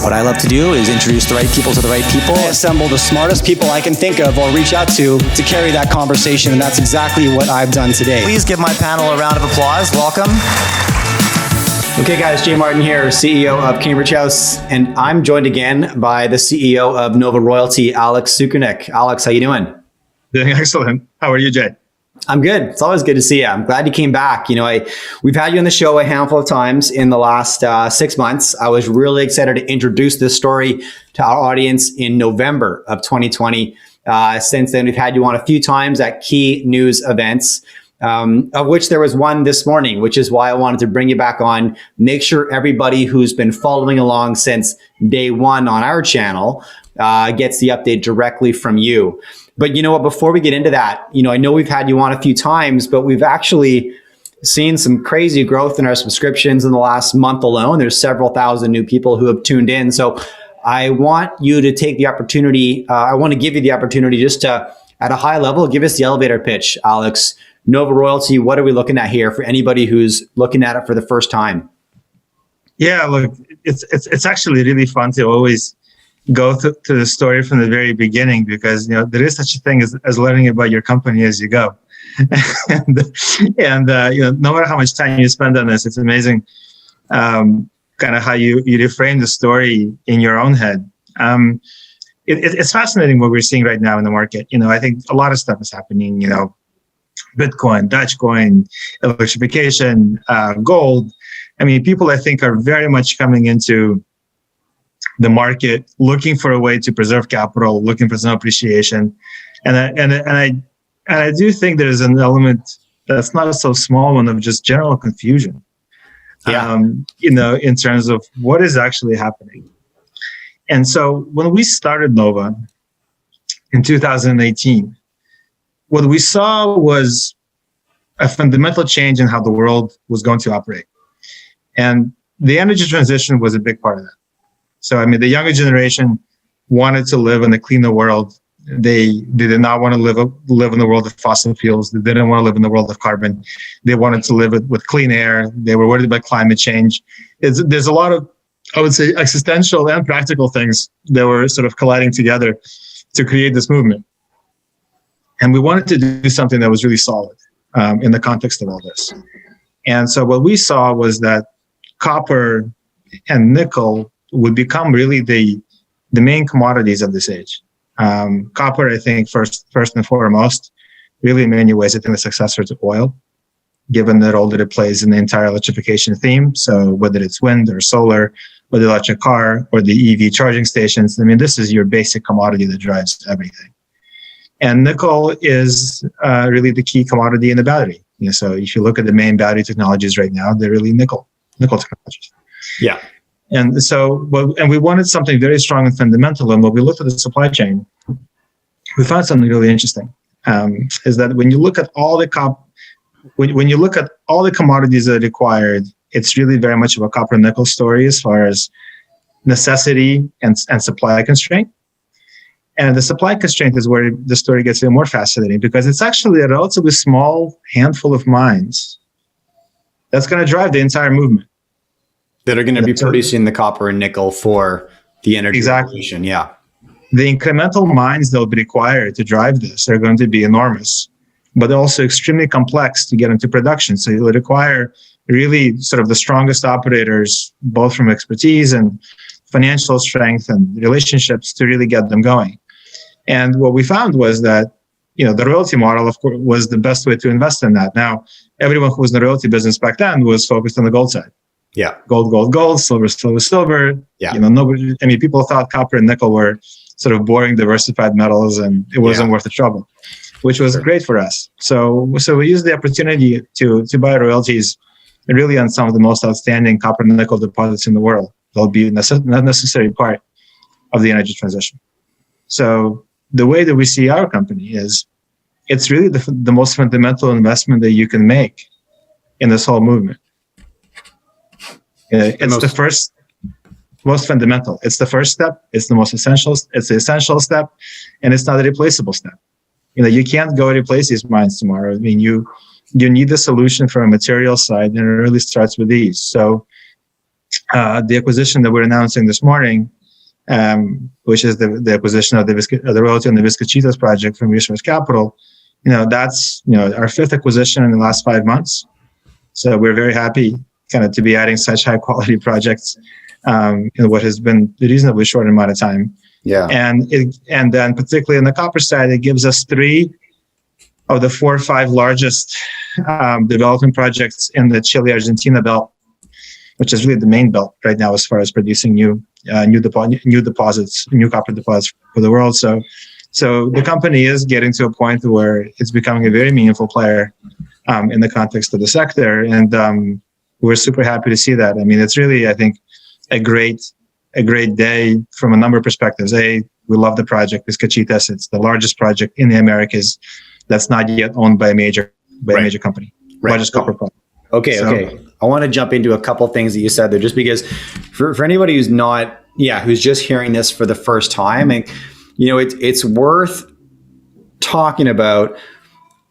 What I love to do is introduce the right people to the right people. I assemble the smartest people I can think of or reach out to carry that conversation, and that's exactly what I've done today. Please give my panel a round of applause. Welcome. Okay, guys, Jay Martin here, CEO of Cambridge House, and I'm joined again by the CEO of Nova Royalty, Alex Sukunik. Alex, how you doing? Doing excellent. How are you, Jay? I'm good. It's always good to see you. I'm glad you came back. We've had you on the show a handful of times in the last 6 months. I was really excited to introduce this story to our audience in November of 2020. Since then, we've had you on a few times at key news events. Of which there was one this morning, which is why I wanted to bring you back on. Make sure everybody who's been following along since day one on our channel gets the update directly from you. But you know what, before we get into that, I know we've had you on a few times, but we've actually seen some crazy growth in our subscriptions in the last month alone. There's several thousand new people who have tuned in. So I want you to take the opportunity. I want to give you the opportunity just to, at a high level, give us the elevator pitch, Alex. Nova Royalty, what are we looking at here for anybody who's looking at it for the first time? Yeah, look, it's actually really fun to always go to the story from the very beginning, because there is such a thing as learning about your company as you go. and no matter how much time you spend on this, it's amazing kind of how you reframe the story in your own head. It's fascinating what we're seeing right now in the market. I think a lot of stuff is happening, Bitcoin, Dogecoin, electrification, gold. I mean, people, I think, are very much coming into the market looking for a way to preserve capital, looking for some appreciation. And I do think there's an element that's not so small one of just general confusion, in terms of what is actually happening. And so when we started Nova in 2018, what we saw was a fundamental change in how the world was going to operate. And the energy transition was a big part of that. So, I mean, the younger generation wanted to live in a cleaner world. They did not want to live in the world of fossil fuels. They didn't want to live in the world of carbon. They wanted to live with clean air. They were worried about climate change. There's a lot of, I would say, existential and practical things that were sort of colliding together to create this movement. And we wanted to do something that was really solid in the context of all this. And so what we saw was that copper and nickel would become really the main commodities of this age. Copper, I think, first and foremost, really in many ways, I think the successor to oil, given the role that it plays in the entire electrification theme. So whether it's wind or solar, or the electric car, or the EV charging stations, I mean, this is your basic commodity that drives everything. And nickel is really the key commodity in the battery. So if you look at the main battery technologies right now, they're really nickel technologies. Yeah. And so, and we wanted something very strong and fundamental. And when we looked at the supply chain, we found something really interesting. Is that when you look at all the when you look at all the commodities that are required, it's really very much of a copper nickel story as far as necessity and supply constraint. And the supply constraint is where the story gets even more fascinating, because it's actually a relatively small handful of mines that's going to drive the entire movement. That are going to be producing the copper and nickel for the energy revolution. Yeah. The incremental mines that will be required to drive this are going to be enormous, but also extremely complex to get into production. So it will require really sort of the strongest operators, both from expertise and financial strength and relationships, to really get them going. And what we found was that, the royalty model, of course, was the best way to invest in that. Now, everyone who was in the royalty business back then was focused on the gold side. Yeah. Gold, silver. Yeah. People thought copper and nickel were sort of boring, diversified metals, and it wasn't worth the trouble, which was great for us. So we used the opportunity to buy royalties really on some of the most outstanding copper and nickel deposits in the world. They'll be a necessary part of the energy transition. So the way that we see our company is, it's really the most fundamental investment that you can make in this whole movement. It's the first, most fundamental. It's the first step. It's the most essential. It's the essential step, and it's not a replaceable step. You can't go replace these mines tomorrow. I mean, you need the solution from a material side, and it really starts with these. So the acquisition that we're announcing this morning, which is the acquisition of the royalty on the Vizcachitas project from Resource Capital, that's our fifth acquisition in the last 5 months. So we're very happy kind of to be adding such high quality projects in what has been a reasonably short amount of time. Yeah. And then particularly on the copper side, it gives us 3 of the 4 or 5 largest development projects in the Chile-Argentina belt, which is really the main belt right now as far as producing new deposits, new copper deposits for the world. So the company is getting to a point where it's becoming a very meaningful player in the context of the sector, and we're super happy to see that. I mean, it's really, I think, a great day from a number of perspectives. We love the project. Vizcachitas, it's the largest project in the Americas that's not yet owned by a major company. Right. Largest copper project. Okay. I want to jump into a couple things that you said there, just because for anybody who's just hearing this for the first time, and it's worth talking about.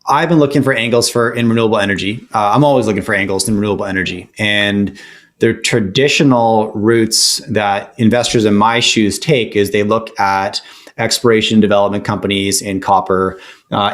I've been looking for angles in renewable energy. I'm always looking for angles in renewable energy, and the traditional routes that investors in my shoes take is they look at exploration development companies in copper,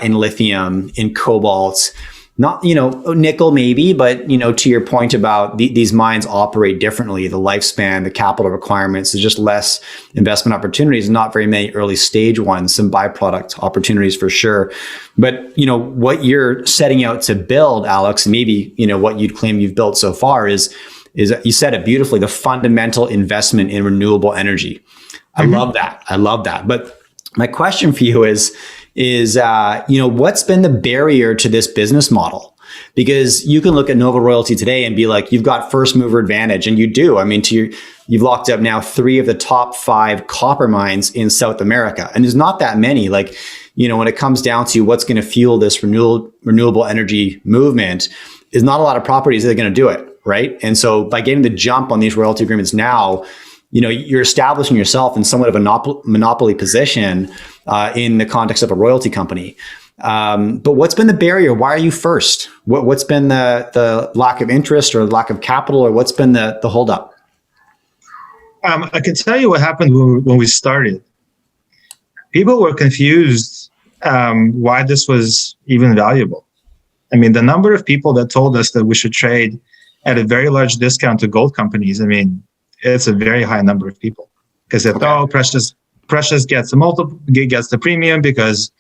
in lithium, in cobalt. Not, nickel maybe, but, to your point about these mines operate differently, the lifespan, the capital requirements, there's just less investment opportunities, not very many early stage ones, some byproduct opportunities for sure. But, what you're setting out to build, Alex, maybe, what you'd claim you've built so far is you said it beautifully, the fundamental investment in renewable energy. I love that. But my question for you is, what's been the barrier to this business model? Because you can look at Nova Royalty today and be like, you've got first mover advantage, and you do. I mean, you've locked up now 3 of the top 5 copper mines in South America, and there's not that many. Like, when it comes down to what's going to fuel this renewable energy movement, is not a lot of properties that are going to do it, right? And so by getting the jump on these royalty agreements now, you're establishing yourself in somewhat of a monopoly position in the context of a royalty company. But what's been the barrier? Why are you first? What's been the lack of interest or lack of capital, or what's been the holdup? I can tell you what happened when we started. People were confused why this was even valuable. I mean, the number of people that told us that we should trade at a very large discount to gold companies, I mean, it's a very high number of people, because they thought, precious gets the premium because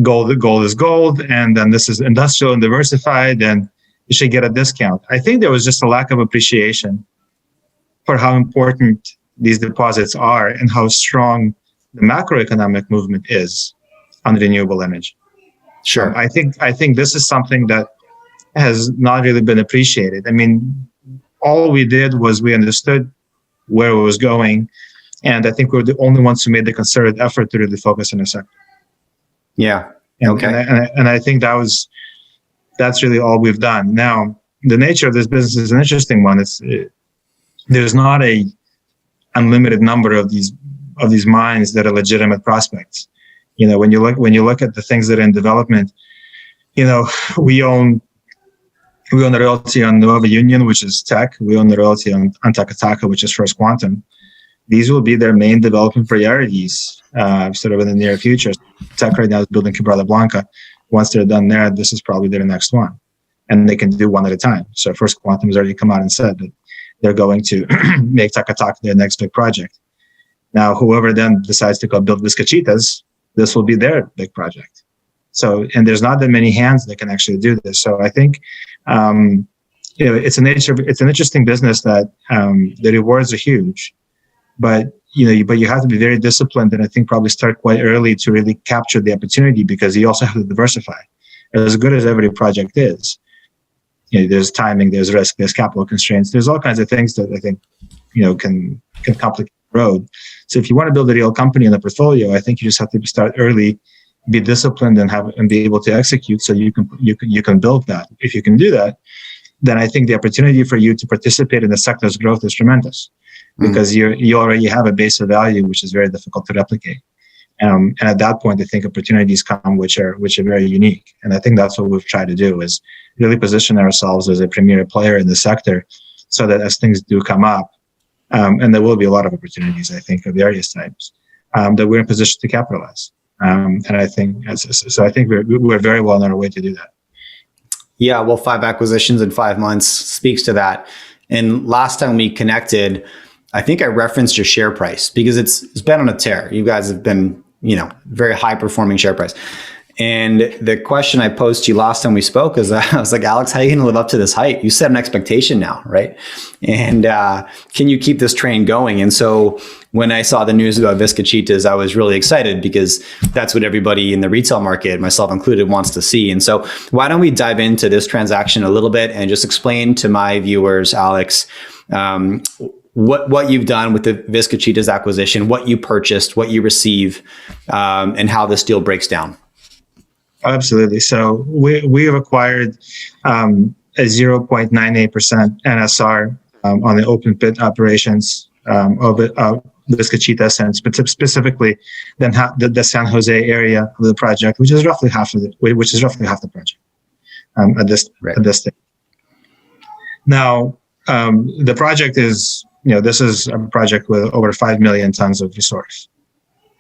gold is gold, and then this is industrial and diversified, and you should get a discount. I think there was just a lack of appreciation for how important these deposits are and how strong the macroeconomic movement is on renewable energy. Sure. I think this is something that has not really been appreciated. I mean, all we did was we understood where it was going, and I think we're the only ones who made the concerted effort to really focus on the sector. Yeah. Okay. And I think that's really all we've done. Now, the nature of this business is an interesting one. There's not a unlimited number of these mines that are legitimate prospects. When you look at the things that are in development, we own the royalty on NuevaUnion, which is Teck. We own the royalty on Taca Taca, which is First Quantum. These will be their main development priorities sort of in the near future. Teck right now is building Quebrada Blanca. Once they're done there, this is probably their next one. And they can do one at a time. So First Quantum has already come out and said that they're going to make Taca Taca their next big project. Now, whoever then decides to go build Vizcachitas, this will be their big project. So, and there's not that many hands that can actually do this. So I think, it's an interesting business that the rewards are huge, but you have to be very disciplined, and I think probably start quite early to really capture the opportunity, because you also have to diversify. As good as every project is, there's timing, there's risk, there's capital constraints, there's all kinds of things that I think can complicate the road. So if you want to build a real company in the portfolio, I think you just have to start early, be disciplined, and be able to execute, so you can build that. If you can do that, then I think the opportunity for you to participate in the sector's growth is tremendous, because you already have a base of value which is very difficult to replicate. And at that point, I think opportunities come which are very unique. And I think that's what we've tried to do, is really position ourselves as a premier player in the sector, so that as things do come up, And there will be a lot of opportunities, I think, of various types that we're in position to capitalize. And I think, so I think we're very well on our way to do that. Yeah, well, 5 acquisitions in 5 months speaks to that. And last time we connected, I think I referenced your share price because it's been on a tear. You guys have been, very high performing share price. And the question I posed to you last time we spoke is, I was like, Alex, how are you going to live up to this hype? You set an expectation now, right? And can you keep this train going? And so when I saw the news about Vizcachitas, I was really excited because that's what everybody in the retail market, myself included, wants to see. And so why don't we dive into this transaction a little bit and just explain to my viewers, Alex, what you've done with the Vizcachitas acquisition, what you purchased, what you receive, and how this deal breaks down. Absolutely. So we have acquired a 0.98% NSR on the open pit operations of Vizcachitas, and specifically then the San Jose area of the project, which is roughly half the project at this stage. Now, the project is, this is a project with over 5 million tons of resource.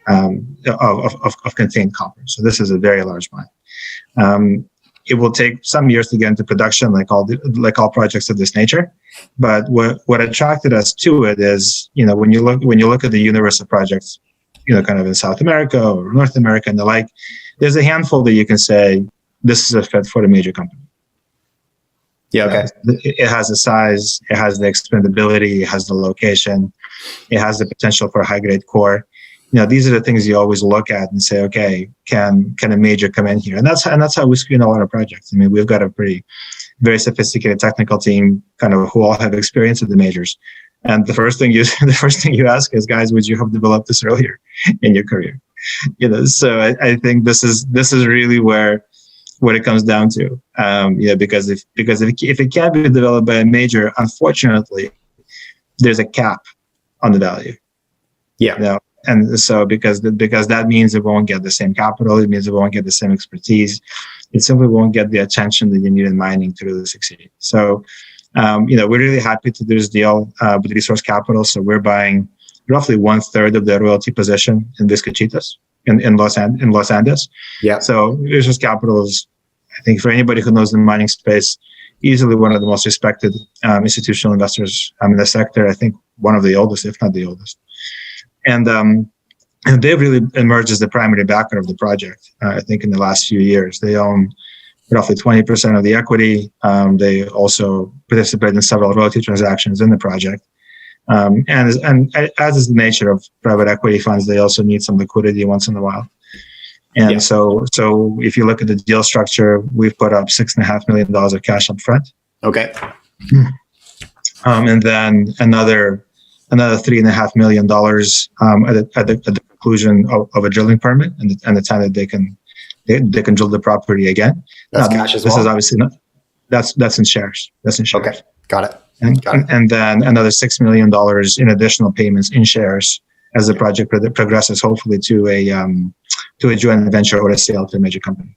Of contained copper. So this is a very large mine. It will take some years to get into production, like all projects of this nature. But what attracted us to it is, when you look at the universe of projects, kind of in South America or North America and the like, there's a handful that you can say this is a fit for a major company. Yeah. Okay. It has the size, it has the expandability, it has the location, it has the potential for a high grade core. These are the things you always look at and say, okay, can a major come in here? And that's how we screen a lot of projects. I mean, we've got a very sophisticated technical team, kind of who all have experience at the majors. And the first thing you ask is, guys, would you have developed this earlier in your career? So I think this is really where it comes down to. Because if it can't be developed by a major, unfortunately, there's a cap on the value. Yeah. And so because that means it won't get the same capital, it means it won't get the same expertise, it simply won't get the attention that you need in mining to really succeed. So, we're really happy to do this deal with Resource Capital. So we're buying roughly 1/3 of the royalty position in Vizcachitas in Los Andes. Yeah. So Resource Capital is, I think, for anybody who knows the mining space, easily one of the most respected institutional investors in the sector. I think one of the oldest, if not the oldest. And they've really emerged as the primary backer of the project. I think in the last few years, they own roughly 20% of the equity. They also participate in several royalty transactions in the project. And as is the nature of private equity funds, they also need some liquidity once in a while. And so if you look at the deal structure, we've put up $6.5 million of cash up front. Okay. And then another $3.5 million at the conclusion of a drilling permit and the time that they can drill the property again. That's cash as well. This is obviously not. That's in shares. That's in shares. Okay, got it. And then another $6 million in additional payments in shares as the project progresses, hopefully to a joint venture or a sale to a major company.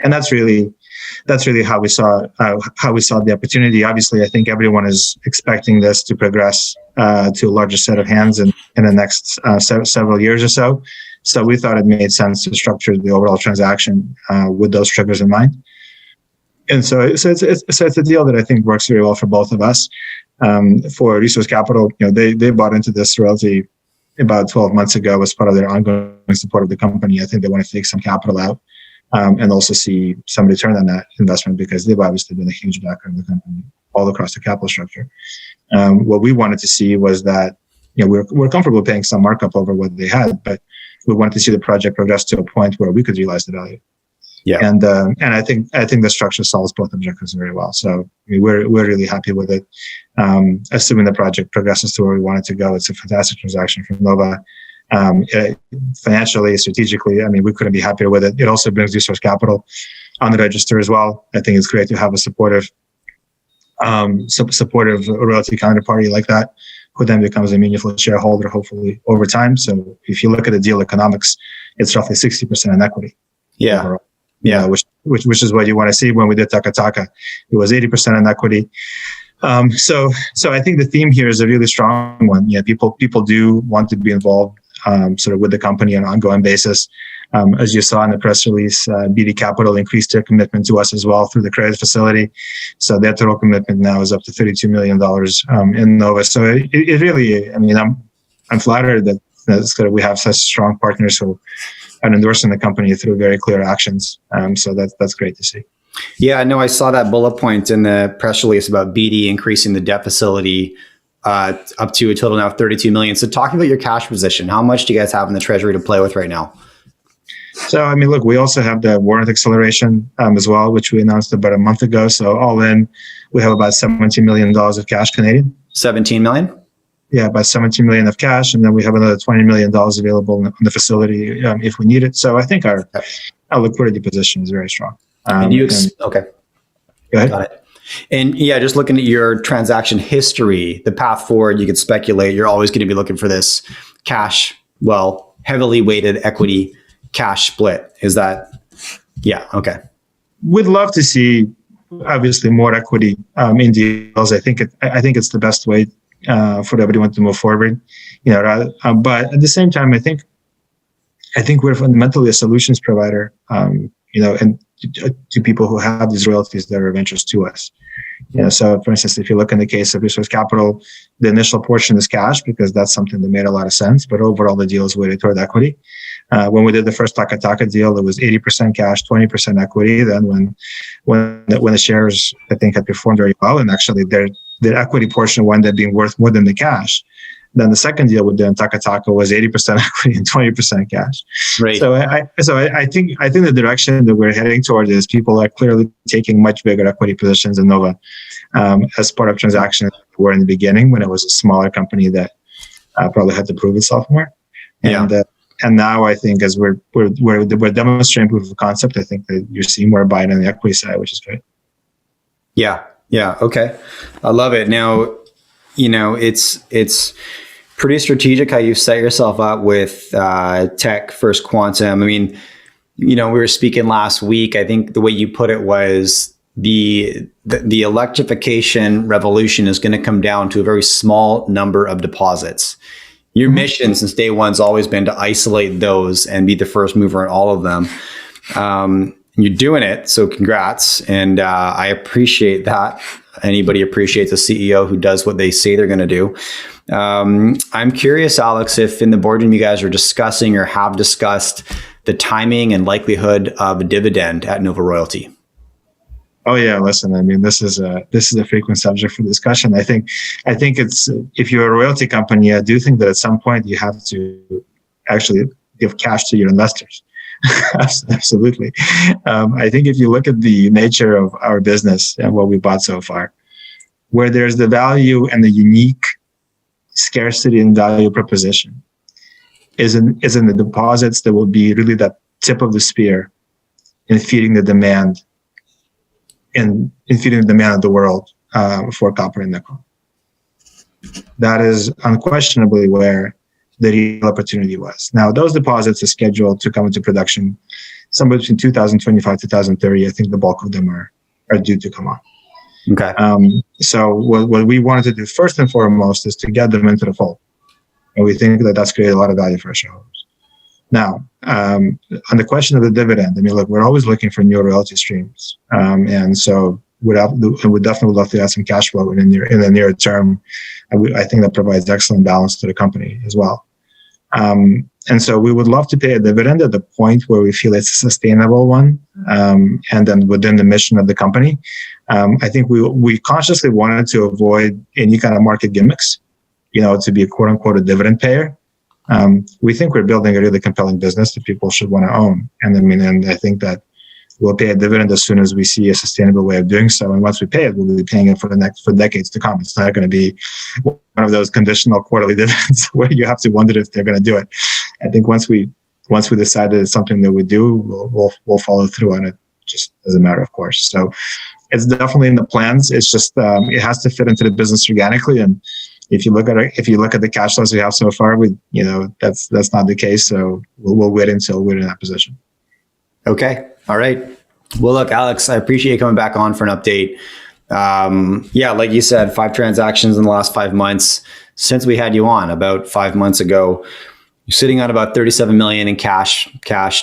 And that's really how we saw the opportunity. Obviously, I think everyone is expecting this to progress to a larger set of hands in the next several years or so. So we thought it made sense to structure the overall transaction with those triggers in mind. And so it's a deal that I think works very well for both of us. For Resource Capital, they bought into this royalty about 12 months ago as part of their ongoing support of the company. I think they want to take some capital out. And also see some return on that investment because they've obviously been a huge backer of the company all across the capital structure. What we wanted to see was that we're comfortable paying some markup over what they had, but we wanted to see the project progress to a point where we could realize the value. Yeah, and I think the structure solves both objectives very well. So we're really happy with it. Assuming the project progresses to where we want it to go, it's a fantastic transaction for Nova. Financially, strategically, we couldn't be happier with it. It also brings Resource Capital on the register as well. I think it's great to have a supportive royalty counterparty like that, who then becomes a meaningful shareholder, hopefully over time. So if you look at the deal economics, it's roughly 60% in equity. Yeah. Overall. Yeah, which is what you want to see. When we did Taca Taca, it was 80% in equity. So I think the theme here is a really strong one. Yeah, people do want to be involved sort of with the company on an ongoing basis. As you saw in the press release, BD Capital increased their commitment to us as well through the credit facility. So their total commitment now is up to $32 million in Nova. So it really, I mean, I'm flattered that we have such strong partners who are endorsing the company through very clear actions. So that's great to see. Yeah, no, I saw that bullet point in the press release about BD increasing the debt facility up to a total now of $32 million. So talking about your cash position, how much do you guys have in the treasury to play with right now? So, I mean, look, we also have the warrant acceleration as well, which we announced about a month ago. So all in, we have about $17 million of cash Canadian. 17 million? Yeah, about 17 million of cash. And then we have another $20 million available in the facility if we need it. So I think our liquidity position is very strong. Okay. Go ahead. Got it. And yeah, just looking at your transaction history, the path forward, you could speculate you're always going to be looking for this cash, heavily weighted equity cash split. Is that? Yeah. Okay. We'd love to see obviously more equity in deals. I think it's the best way for everyone to move forward. But at the same time, I think we're fundamentally a solutions provider. And to people who have these royalties that are of interest to us. So for instance, if you look in the case of Resource Capital, the initial portion is cash because that's something that made a lot of sense, but overall the deal is weighted toward equity. When we did the first Taca Taca deal, it was 80% cash, 20% equity. Then when the shares, I think, had performed very well, and actually their equity portion wound up being worth more than the cash. Then the second deal with Taca Taca was 80% equity and 20% cash. Right. So I think the direction that we're heading toward is people are clearly taking much bigger equity positions in Nova as part of transactions that were in the beginning when it was a smaller company that probably had to prove itself more. And now I think as we're demonstrating proof of concept, I think that you're seeing more buying on the equity side, which is great. Yeah. Okay. I love it. Now, it's pretty strategic how you set yourself up with Teck First Quantum. I mean, we were speaking last week. I think the way you put it was the electrification revolution is going to come down to a very small number of deposits. Your mission since day one's always been to isolate those and be the first mover in all of them. You're doing it, so congrats. And I appreciate that. Anybody appreciates a CEO who does what they say they're going to do. I'm curious, Alex, if in the boardroom you guys are discussing or have discussed the timing and likelihood of a dividend at Nova Royalty. Oh yeah, listen. I mean, this is a frequent subject for discussion. I think it's, if you're a royalty company, I do think that at some point you have to actually give cash to your investors. Absolutely. I think if you look at the nature of our business and what we bought so far, where there's the value and the unique scarcity and value proposition is in the deposits that will be really that tip of the spear in feeding the demand of the world for copper and nickel. That is unquestionably where the real opportunity was. Now, those deposits are scheduled to come into production somewhere between 2025 to 2030. I think the bulk of them are due to come on. Okay. So what we wanted to do first and foremost is to get them into the fold. And we think that that's created a lot of value for our shareholders. Now, on the question of the dividend, I mean, look, we're always looking for new royalty streams. And so we'd definitely love to add some cash flow in the near term. I think that provides excellent balance to the company as well. And so we would love to pay a dividend at the point where we feel it's a sustainable one, and then within the mission of the company. I think we consciously wanted to avoid any kind of market gimmicks, to be a quote unquote a dividend payer. We think we're building a really compelling business that people should want to own. And I think that we'll pay a dividend as soon as we see a sustainable way of doing so. And once we pay it, we'll be paying it for decades to come. It's not going to be one of those conditional quarterly dividends where you have to wonder if they're going to do it. I think once we decide that it's something that we do, we'll follow through on it, just as a matter of course. So it's definitely in the plans. It's just it has to fit into the business organically. And if you look at the cash flows we have so far, that's not the case. So we'll wait until we're in that position. Okay. All right. Well, look, Alex, I appreciate you coming back on for an update. Yeah, like you said, 5 transactions in the last 5 months since we had you on about 5 months ago. You're sitting on about 37 million in cash,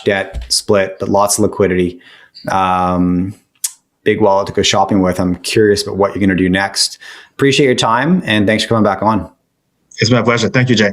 debt split, but lots of liquidity. Big wallet to go shopping with. I'm curious about what you're going to do next. Appreciate your time, and thanks for coming back on. It's my pleasure. Thank you, Jay.